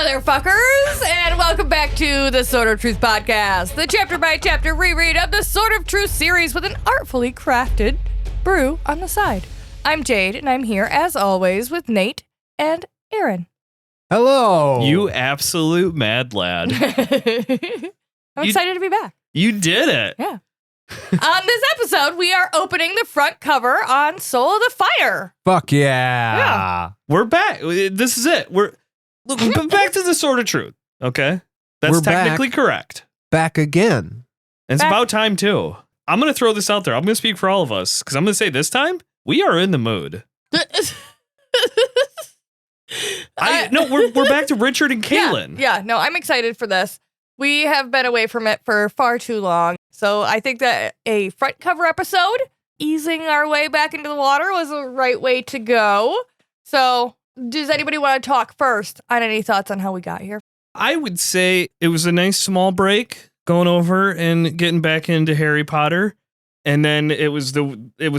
motherfuckers, and welcome back to the Sword of Truth podcast, the chapter-by-chapter reread of the Sword of Truth series with an artfully crafted brew on the side. I'm Jade, and I'm here, as always, with Nate and Aaron. Hello. You absolute mad lad. I'm excited to be back. You did it. Yeah. On this episode, we are opening the front cover on Soul of the Fire. Fuck yeah. We're back. This is it. We're back to the Sword of Truth. Okay. That's We're technically correct. Back again. And it's about time, too. I'm going to throw this out there. I'm going to speak for all of us because I'm going to say this time, we are in the mood. We're back to Richard and Kahlan. Yeah, no, I'm excited for this. We have been away from it for far too long. So I think that a front cover episode, easing our way back into the water, was the right way to go. So does anybody want to talk first on any thoughts on how we got here? I would say it was a nice small break going over and getting back into Harry Potter. And then it was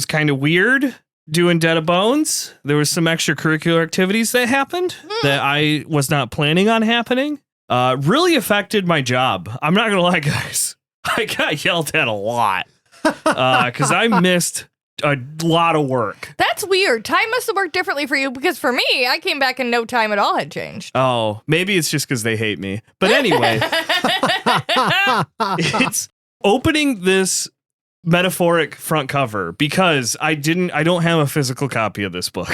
kind of weird doing Dead of Bones. There was some extracurricular activities that happened that I was not planning on happening. Really affected my job. I'm not going to lie, guys. I got yelled at a lot because I missed a lot of work. That's weird. Time must have worked differently for you because for me, I came back and no time at all had changed. Oh, maybe it's just because they hate me. But anyway, it's opening this metaphoric front cover because I don't have a physical copy of this book.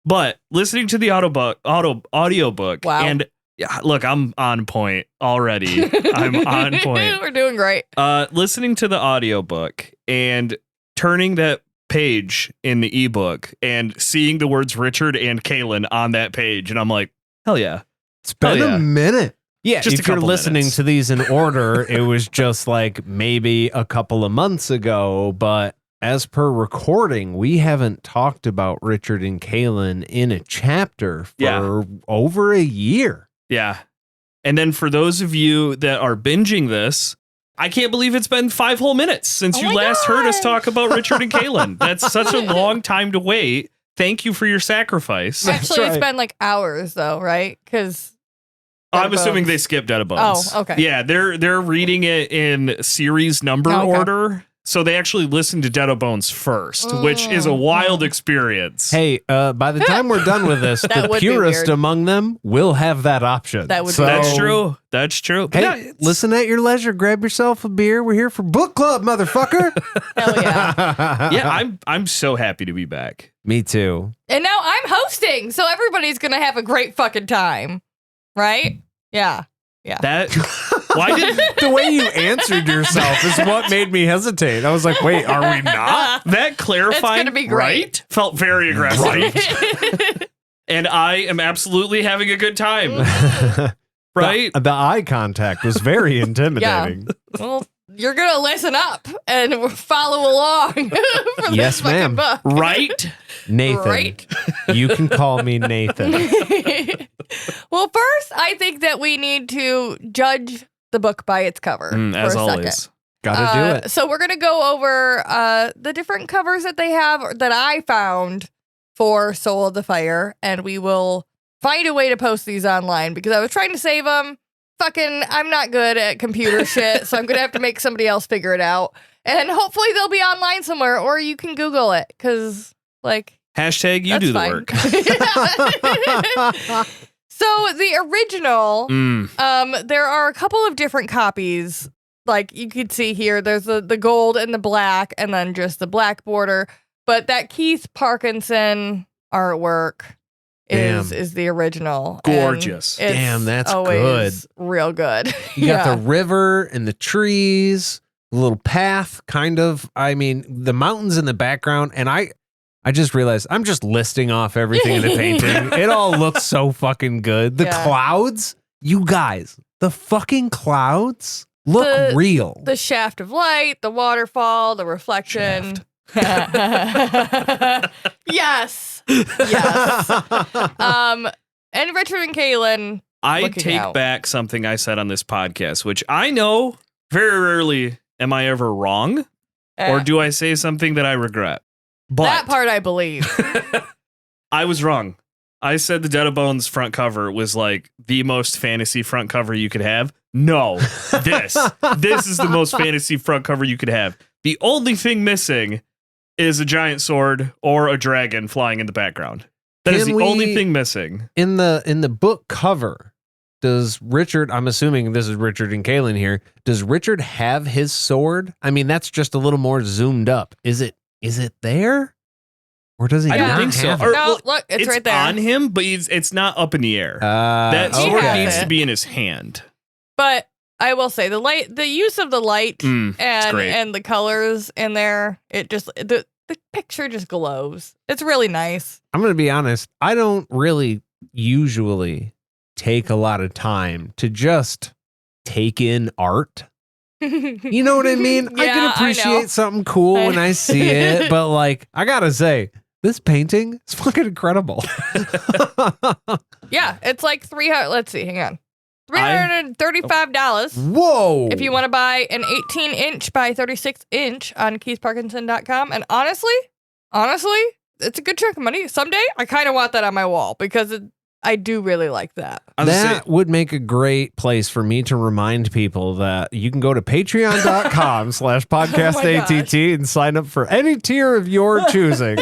But listening to the audiobook wow. And yeah, look, I'm on point already. I'm on point. We're doing great. Listening to the audiobook and turning that page in the ebook and seeing the words Richard and Kahlan on that page. And I'm like, hell yeah. It's been a minute. Yeah, just if you're listening to these in order, it was just like maybe a couple of months ago. But as per recording, we haven't talked about Richard and Kahlan in a chapter for over a year. Yeah. And then for those of you that are binging this, I can't believe it's been 5 whole minutes since you last heard us talk about Richard and Kahlan. That's such a long time to wait. Thank you for your sacrifice. Actually, it's been like hours though, right? Because I'm assuming they skipped Dead of Bones. Oh, okay. Yeah, they're reading it in series number order. So they actually listened to Dead of Bones first, which is a wild experience. Hey, by the time we're done with this, the purist among them will have that option. That's true. That's true. Hey, listen at your leisure. Grab yourself a beer. We're here for book club, motherfucker. Hell yeah. Yeah, I'm so happy to be back. Me too. And now I'm hosting, so everybody's going to have a great fucking time. Right? Yeah. Yeah. Why did the way you answered yourself is what made me hesitate. I was like, wait, are we not? That clarifying be great. Felt very aggressive. Right. And I am absolutely having a good time. Right? The eye contact was very intimidating. Yeah. Well, you're going to listen up and follow along for this fucking book. Right? Nathan. Right? You can call me Nathan. Well, first, I think that we need to judge the book by its cover. As always. Gotta do it. So we're going to go over the different covers that they have that I found for Soul of the Fire, and we will find a way to post these online because I was trying to save them. I'm not good at computer shit, so I'm going to have to make somebody else figure it out. And hopefully they'll be online somewhere, or you can Google it, because, hashtag you do the work. So the original, there are a couple of different copies. Like you could see here, there's the gold and the black, and then just the black border. But that Keith Parkinson artwork is the original. Gorgeous. Damn, that's always good. Real good. You got the river and the trees, a little path, kind of. I mean, the mountains in the background, and I just realized I'm just listing off everything in the painting. It all looks so fucking good. The clouds, you guys, the fucking clouds look real. The shaft of light, the waterfall, the reflection. Yes. And Richard and Kahlan. I take back something I said on this podcast, which I know very rarely am I ever wrong, or do I say something that I regret. But that part I believe. I was wrong. I said the Dead of Bones front cover was like the most fantasy front cover you could have. No, this is the most fantasy front cover you could have. The only thing missing is a giant sword or a dragon flying in the background. That is the only thing missing. In the book cover, does Richard, I'm assuming this is Richard and Kahlan here, does Richard have his sword? I mean, that's just a little more zoomed up. Is it there? Or does he I not don't think so. have it? Or, No, look, it's right there. on him, but it's not up in the air. That He sword has needs it. to be in his hand. But I will say the use of the light It's great. and the colors in there, it just the picture just glows. It's really nice. I'm going to be honest. I don't really usually take a lot of time to just take in art. You know what I mean? I Yeah, can I know. appreciate something cool when I see it, but like, I gotta say, this painting is fucking incredible. Yeah, it's like 300. Let's see, hang on. $335 Whoa! if you want to buy an 18-inch by 36-inch on KeithParkinson.com. And honestly, it's a good chunk of money. Someday, I kind of want that on my wall because I do really like that. That would make a great place for me to remind people that you can go to patreon.com/podcastatt and sign up for any tier of your choosing.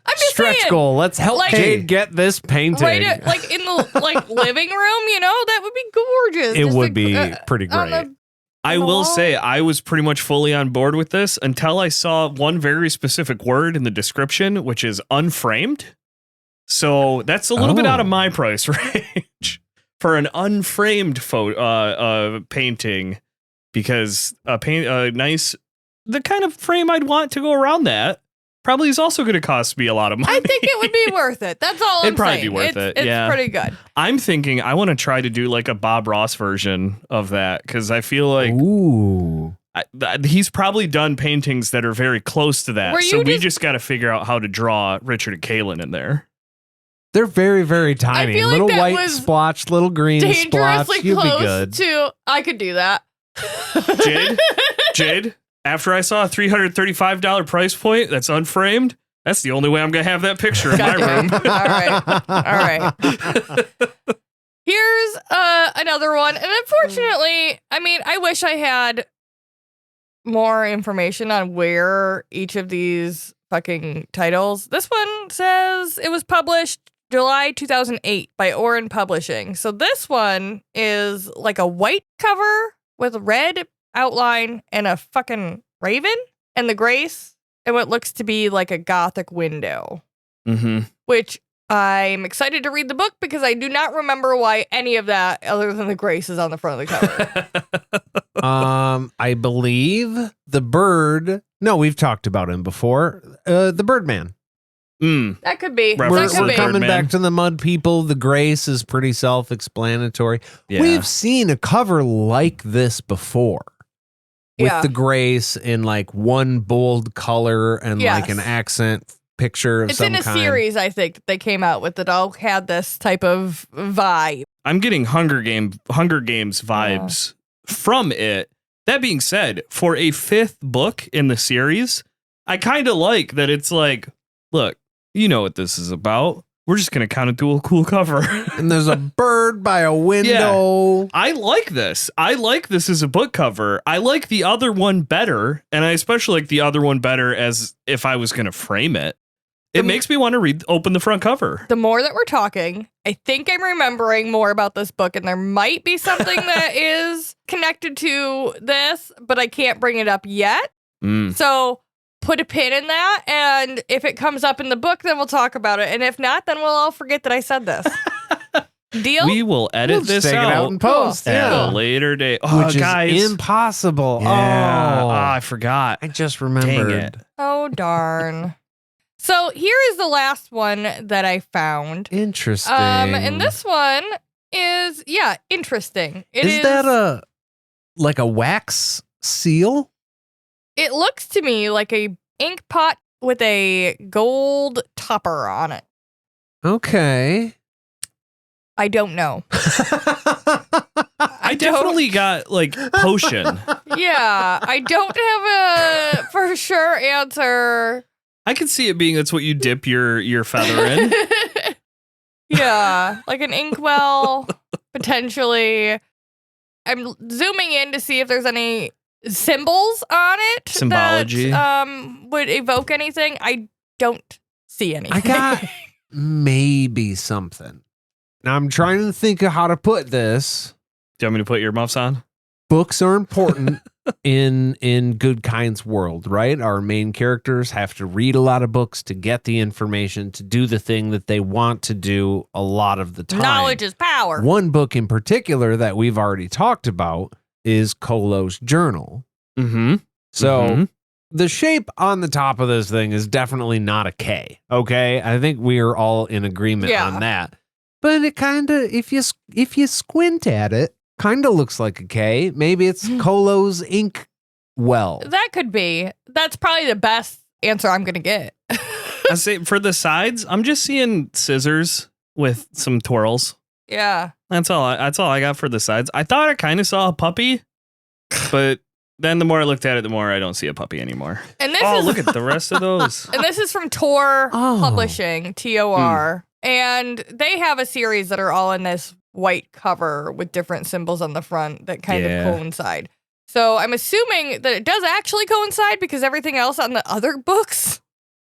I'm just Stretch saying, goal. Let's help like- Jade get this painting. right in the living room, that would be gorgeous. It Just would be pretty on great. the- I the will wall. say I was pretty much fully on board with this until I saw one very specific word in the description, which is unframed. So that's a little bit out of my price range for an unframed painting, because the kind of frame I'd want to go around that probably is also going to cost me a lot of money. I think it would be worth it. That's all I'm It'd probably saying. be worth it, It's yeah. pretty good. I'm thinking I want to try to do like a Bob Ross version of that, because I feel like Ooh. he's probably done paintings that are very close to that. Were So you we just- just got to figure out how to draw Richard and Kahlan in there. They're very, very tiny. feel like Little that white was splotch, little green splotch. Dangerously You'll be close good. to. I could do that. Jade, after I saw a $335 price point that's unframed, that's the only way I'm going to have that picture in my room. All right. Here's another one. And unfortunately, I mean, I wish I had more information on where each of these fucking titles. This one says it was published July 2008 by Oren Publishing. So this one is like a white cover with a red outline and a fucking raven and the grace and what looks to be like a gothic window. Mm-hmm. Which I'm excited to read the book because I do not remember why any of that other than the grace is on the front of the cover. I believe the bird. No, we've talked about him before. The Birdman. That could be. Reference That We're could be. coming Birdman. back to the mud people. The grace is pretty self-explanatory. Yeah. We've seen a cover like this before. With Yeah. the grace in like one bold color and like an Yes. accent picture of It's some in a kind. series, I think, that they came out with that all had this type of vibe. I'm getting Hunger Games vibes from it. That being said, for a fifth book in the series, I kind of like that it's like, look, you know what this is about. We're just going to kind of do a cool cover. And there's a bird by a window. I like this. I like this as a book cover. I like the other one better, and I especially like the other one better as if I was going to frame it. It makes me want to open the front cover. The more that we're talking, I think I'm remembering more about this book, and there might be something that is connected to this, but I can't bring it up yet. So put a pin in that, and if it comes up in the book, then we'll talk about it. And if not, then we'll all forget that I said this. Deal? We will edit We'll this take it out out in post. Cool. at Yeah. a later date. Oh, Which guys. is impossible. Yeah. Oh, I forgot. I just Dang remembered. it. Oh, darn. So here is the last one that I found. Interesting. And this one is, interesting. Is that a wax seal? It looks to me like a ink pot with a gold topper on it. Okay. I don't know. I definitely got like potion. Yeah, I don't have a for sure answer. I can see it being that's what you dip your feather in. Yeah, like an inkwell, potentially. I'm zooming in to see if there's any symbols on it Symbology. that would evoke anything. I don't see anything. I got maybe something. Now I'm trying to think of how to put this. Do you want me to put your muffs on? Books are important in Good Kind's world, right? Our main characters have to read a lot of books to get the information, to do the thing that they want to do a lot of the time. Knowledge is power. One book in particular that we've already talked about is Kolo's journal. Mm-hmm. So the shape on the top of this thing is definitely not a K. Okay, I think we are all in agreement on that. But it kind of, if you squint at it, kind of looks like a K. Maybe it's Kolo's ink well. That could be. That's probably the best answer I'm gonna get. I say for the sides, I'm just seeing scissors with some twirls. Yeah. That's all I got for the sides. I thought I kind of saw a puppy, but then the more I looked at it, the more I don't see a puppy anymore. And this Oh, is look at the rest of those. and this is from Tor Oh. Publishing, TOR. And they have a series that are all in this white cover with different symbols on the front that kind of coincide. So I'm assuming that it does actually coincide because everything else on the other books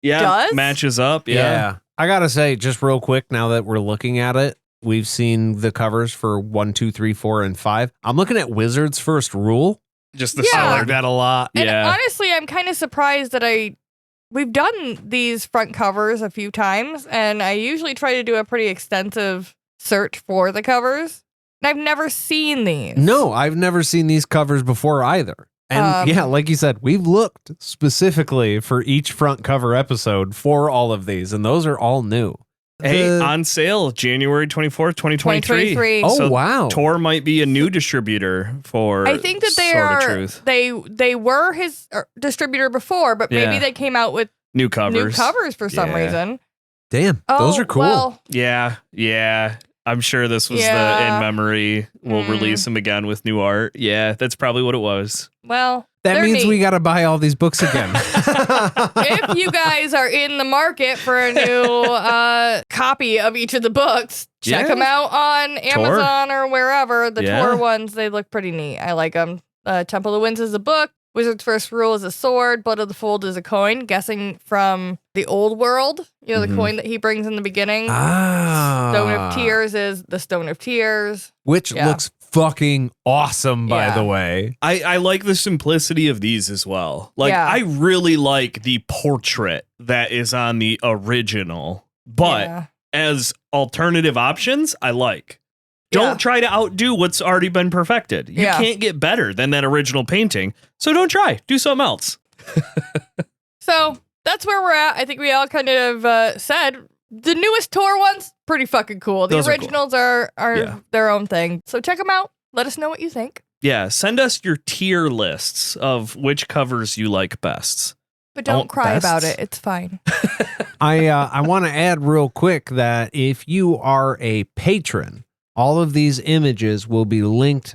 does? Matches up. Yeah. I gotta say, just real quick, now that we're looking at it, we've seen the covers for 1, 2, 3, 4, and 5. I'm looking at Wizard's First Rule. Just the Yeah. I seller. like that a lot. And Yeah. honestly, I'm kind of surprised that we've done these front covers a few times, and I usually try to do a pretty extensive search for the covers. And I've never seen these. No, I've never seen these covers before either. And yeah, like you said, we've looked specifically for each front cover episode for all of these, and those are all new. Hey, on sale January 24th, 2023. 2023. Oh, So wow. Tor might be a new distributor for I think that they Sword of are. Truth. They were his distributor before, but maybe Yeah. they came out with New covers. new covers for some Yeah. reason. Damn, those are cool. Well, Yeah. I'm sure this was the Yeah. in memory. We'll release them again with new art. Yeah, that's probably what it was. that that means we got to buy all these books again. If you guys are in the market for a new copy of each of the books, check Yeah. them out on Amazon or wherever. The Yeah. Tor ones, they look pretty neat. I like them. Temple of the Winds is a book. Wizard's First Rule is a sword. Blood of the Fold is a coin. Guessing from the old world, the coin that he brings in the beginning. Stone of Tears is the Stone of Tears. Which looks fucking awesome, by Yeah. the way. I like the simplicity of these as well. Like, Yeah. I really like the portrait that is on the original, but Yeah. as alternative options, I like. Don't try to outdo what's already been perfected. You can't get better than that original painting. So don't try. Do something else. So that's where we're at. I think we all kind of said the newest Tor ones, pretty fucking cool. The Those are cool. originals are their own thing. So check them out. Let us know what you think. Yeah, send us your tier lists of which covers you like best. But don't Oh, cry about bests. it. It's fine. I want to add real quick that if you are a patron, all of these images will be linked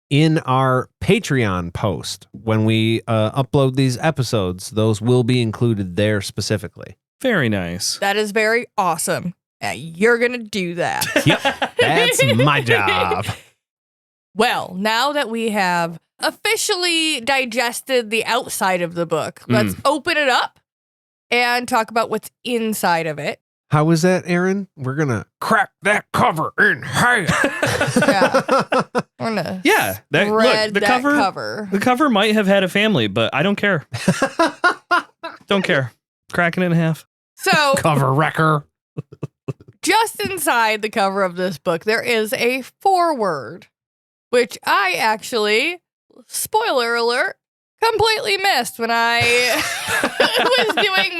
in our Patreon post when we upload these episodes. Those will be included there specifically. Very nice. That is very awesome. You're going to do that. Yep, that's my job. Well, now that we have officially digested the outside of the book, let's open it up and talk about what's inside of it. How was that, Aaron? We're gonna crack that cover in half. Yeah. We're gonna Yeah, spread look, the that cover. The cover might have had a family, but I don't care. Don't care. Cracking it in half. So Cover wrecker. just inside the cover of this book, there is a foreword, which I actually, spoiler alert, completely missed when I was doing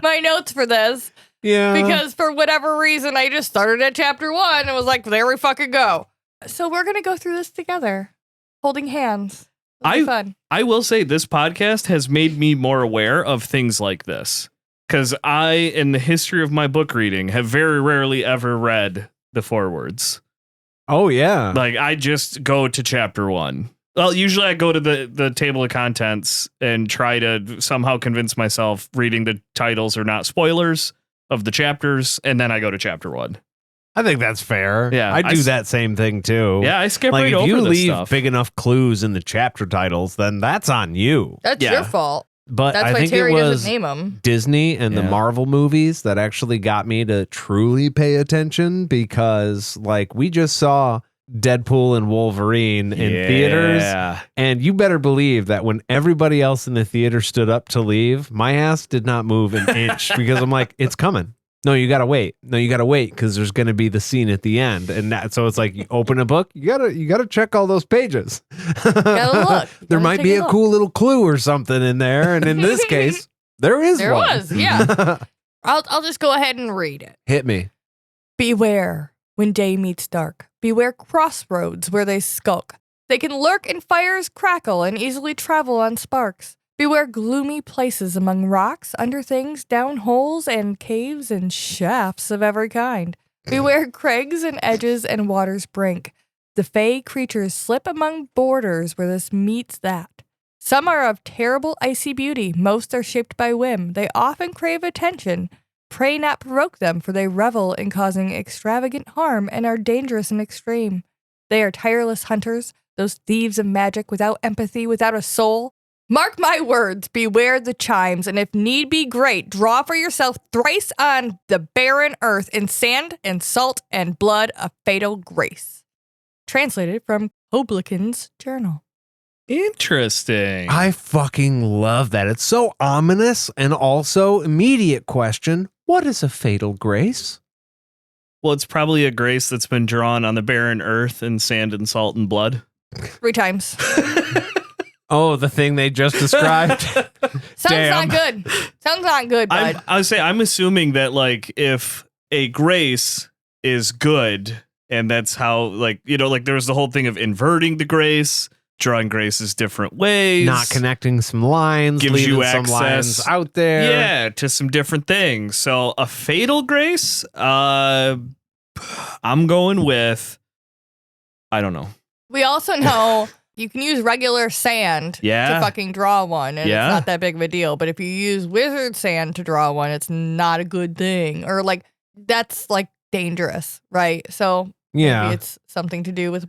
my notes for this. Yeah. Because for whatever reason, I just started at chapter 1 and was like, there we fucking go. So we're going to go through this together, holding hands. It'll be fun. I will say this podcast has made me more aware of things like this. Because I, in the history of my book reading, have very rarely ever read the forewords. Oh, yeah. Like, I just go to chapter 1. Well, usually I go to the table of contents and try to somehow convince myself reading the titles are not spoilers of the chapters, and then I go to chapter 1. I think that's fair. Yeah, I do that same thing too. Yeah, I skip Like right if over you this leave stuff. big enough clues in the chapter titles, then that's on you. That's Yeah. your fault. But That's I why think Terry it doesn't was name them. Disney and the Yeah. Marvel movies that actually got me to truly pay attention because, like, we just saw Deadpool and Wolverine in theaters, and you better believe that when everybody else in the theater stood up to leave, my ass did not move an inch because I'm like, it's coming. No, you gotta wait. No, you gotta wait because there's gonna be the scene at the end, and so it's like you open a book, you gotta check all those pages. Gotta look. You There gotta might take be a a look. cool little clue or something in there, and in this case, there is There one. was, yeah. I'll just go ahead and read it. Hit me. Beware when day meets dark. Beware crossroads where they skulk. They can lurk in fires crackle and easily travel on sparks. Beware gloomy places among rocks, under things, down holes and caves and shafts of every kind. Beware crags and edges and water's brink. The fey creatures slip among borders where this meets that. Some are of terrible icy beauty, most are shaped by whim. They often crave attention. Pray not provoke them, for they revel in causing extravagant harm and are dangerous and extreme. They are tireless hunters, those thieves of magic without empathy, without a soul. Mark my words, beware the chimes, and if need be great, draw for yourself thrice on the barren earth in sand and salt and blood a fatal grace. Translated from Hobliken's journal. Interesting. I fucking love that. It's so ominous, and also immediate question: what is a fatal grace? Well, it's probably a grace that's been drawn on the barren earth in sand and salt and blood. 3 times. Oh, the thing they just described. Sounds Damn. not good. Sounds not good, bud. I would say I'm assuming that like if a grace is good, and that's how like there was the whole thing of inverting the grace, drawing graces different ways, Not connecting some lines, Gives leaving you some access. lines out there. Yeah, to some different things. So a fatal grace, I'm going with, I don't know. We also know you can use regular sand Yeah. to fucking draw one, and Yeah. it's not that big of a deal. But if you use wizard sand to draw one, it's not a good thing. Or like that's like dangerous, right? So Yeah. maybe it's something to do with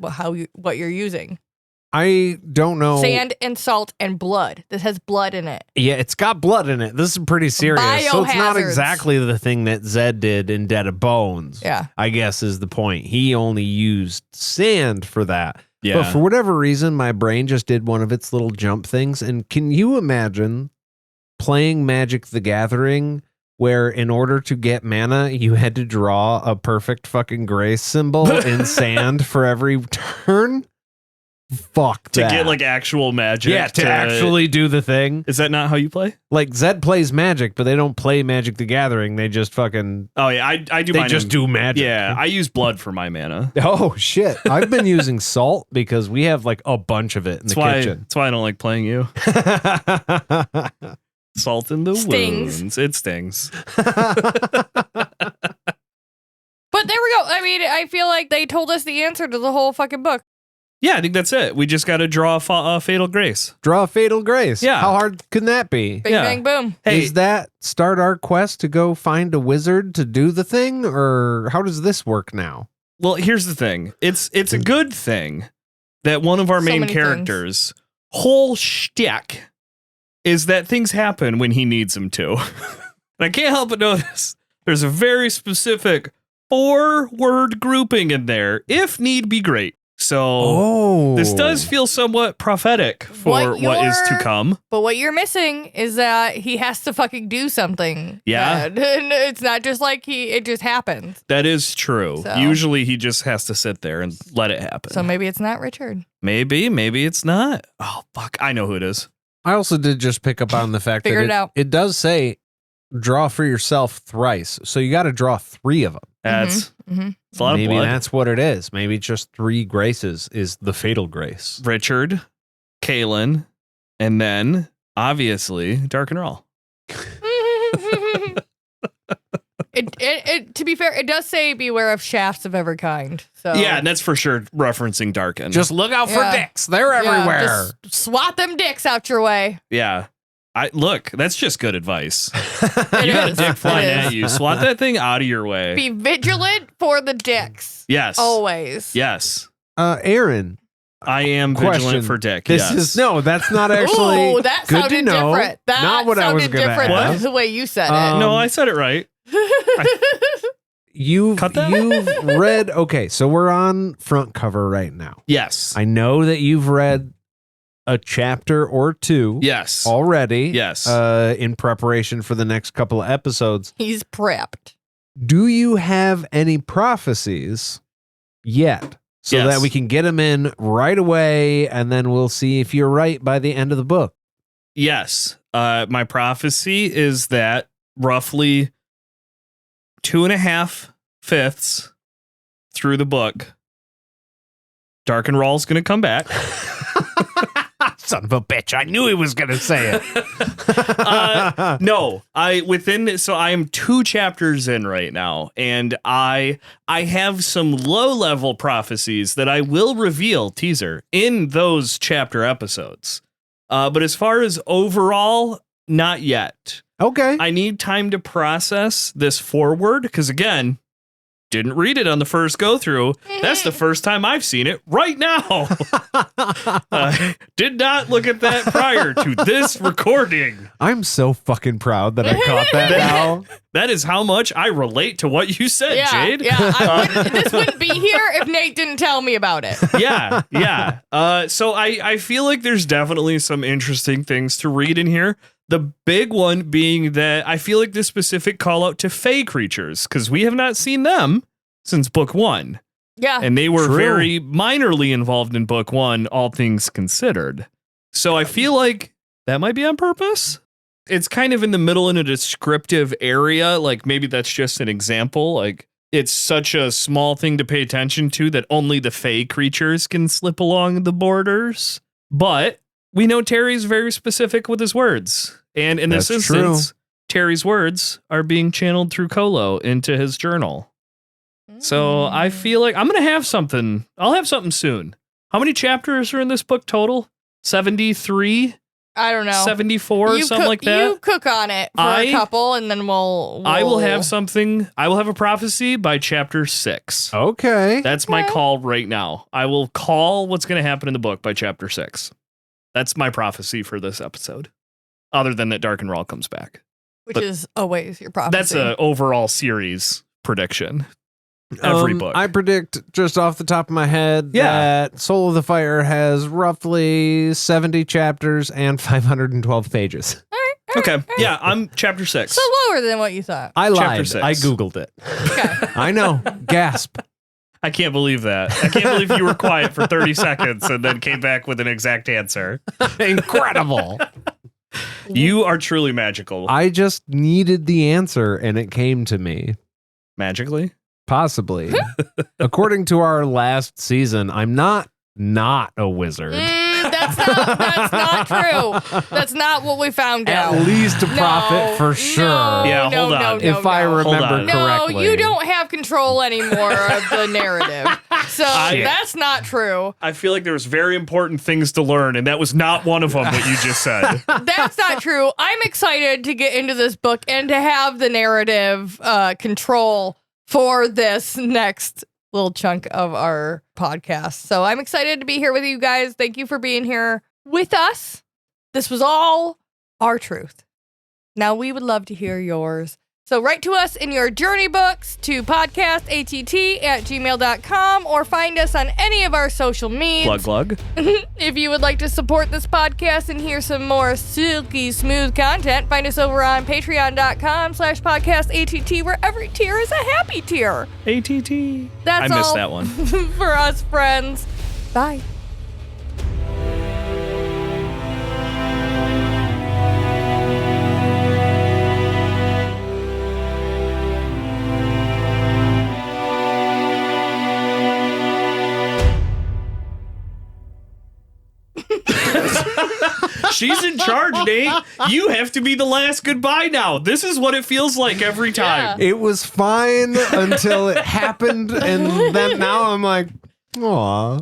what you're using. I don't know. Sand and salt and blood. This has blood in it. Yeah, it's got blood in it. This is pretty serious. So it's not Biohazards. exactly the thing that Zedd did in Dead of Bones. Yeah. I guess is the point. He only used sand for that. Yeah. But for whatever reason, my brain just did one of its little jump things. And can you imagine playing Magic the Gathering where in order to get mana, you had to draw a perfect fucking grace symbol in sand for every turn? Fuck To that. get like actual magic. yeah, to actually do the thing. Is that not how you play? Like Zedd plays Magic, but they don't play Magic the Gathering. They just fucking Oh yeah, I do. they mine just in- do Magic. Yeah, I use blood for my mana. Oh shit! I've been using salt because we have like a bunch of it in That's the why. kitchen. That's why I don't like playing you. Salt in the Stings. wounds. It stings. But there we go. I mean, I feel like they told us the answer to the whole fucking book. Yeah, I think that's it. We just got to draw a fatal grace. Draw a fatal grace. Yeah. How hard can that be? Bing, Yeah. bang, boom. Hey, Is that start our quest to go find a wizard to do the thing, or how does this work now? well, here's the thing. It's a good thing that one of our So main many characters' whole shtick is that things happen when he needs them to. And I can't help but notice there's a very specific 4-word grouping in there. If need be great. So Oh, this does feel somewhat prophetic for what is to come. But what you're missing is that he has to fucking do something. Yeah. And it's not just like it just happens. That is true. So- Usually he just has to sit there and let it happen. So maybe it's not Richard. Maybe it's not. Oh, fuck. I know who it is. I also did just pick up on the fact Figure that it out. it does say draw for yourself thrice, so you got to draw 3 of them. That's Mm-hmm. it's a lot Maybe of blood. that's what it is. Maybe it's just 3 graces is the fatal grace. Richard, Kahlan, and then obviously Dark and Raw. It to be fair, it does say beware of shafts of every kind. So Yeah, and that's for sure referencing Darken. Just look out for Yeah. dicks. They're yeah, everywhere. just swat them dicks out your way. yeah. Look, that's just good advice. It You got a is. dick flying It is. at you. Swat that thing out of your way. Be vigilant for the dicks. Yes. Always. Yes. Aaron, I am question. vigilant for dick. This yes. is no, that's not actually. Ooh, that good to sounded know. different. That Not what I was sounded gonna different ask. than the way you said No, I said it right. it. You've Cut that? read. Okay, so we're on front cover right now. Yes. I know that you've read a chapter or two Yes. already. Yes. In preparation for the next couple of episodes. He's prepped. Do you have any prophecies yet? So Yes. that we can get them in right away, and then we'll see if you're right by the end of the book. Yes. My prophecy is that roughly 2.5 through the book, Dark and Rawl's going to come back. Son of a bitch! I knew he was going to say it. No, I am 2 chapters in right now, and I have some low-level prophecies that I will reveal, teaser, in those chapter episodes. But as far as overall, not yet. Okay. I need time to process this forward, because again, didn't read it on the first go through. That's the first time I've seen it right now. Did not look at that prior to this recording. I'm so fucking proud that I caught that now. That is how much I relate to what you said, Yeah, Jade. yeah. This wouldn't be here if Nate didn't tell me about it. Yeah. So I feel like there's definitely some interesting things to read in here. The big one being that I feel like this specific call out to fae creatures, because we have not seen them since book 1. Yeah. And they were True. very minorly involved in book 1, all things considered. So I feel like that might be on purpose. It's kind of in the middle in a descriptive area. Like maybe that's just an example. Like it's such a small thing to pay attention to that only the fae creatures can slip along the borders. But we know Terry's very specific with his words. And in this That's instance, Terry's words are being channeled through Colo into his journal. So I feel like I'm going to have something. I'll have something soon. How many chapters are in this book total? 73? I don't know. 74, something like that? You cook on it for a couple, and then we'll I will have something. I will have a prophecy by chapter 6. Okay. That's my call right now. I will call what's going to happen in the book by chapter 6. That's my prophecy for this episode. Other than that Dark and Raw comes back. Which is always your prophecy. That's an overall series prediction. Every book. I predict just off the top of my head that Soul of the Fire has roughly 70 chapters and 512 pages. Okay. Yeah, I'm chapter 6. So lower than what you thought. I Chapter lied. 6. I Googled it. Okay. I know. Gasp. I can't believe that. I can't believe you were quiet for 30 seconds and then came back with an exact answer. Incredible. You are truly magical. I just needed the answer and it came to me. Magically? Possibly. According to our last season, I'm not a wizard. That's not true. That's not what we found out. At least a prophet for sure. Yeah, hold on. If I remember No, correctly. you don't have control anymore of the narrative. So I- that's not true. I feel like there was very important things to learn, and that was not one of them that you just said. That's not true. I'm excited to get into this book and to have the narrative control for this next little chunk of our podcast. So I'm excited to be here with you guys. Thank you for being here with us. This was all our truth. Now we would love to hear yours. So write to us in your journey books to podcastatt@gmail.com or find us on any of our social media. Glug. If you would like to support this podcast and hear some more silky smooth content, find us over on patreon.com/podcastatt, where every tier is a happy tier. ATT. That's I missed all that one. for us, friends. Bye. She's in charge, Nate. You have to be the last goodbye now. This is what it feels like every time. It was fine until it happened, and then now I'm like, aw.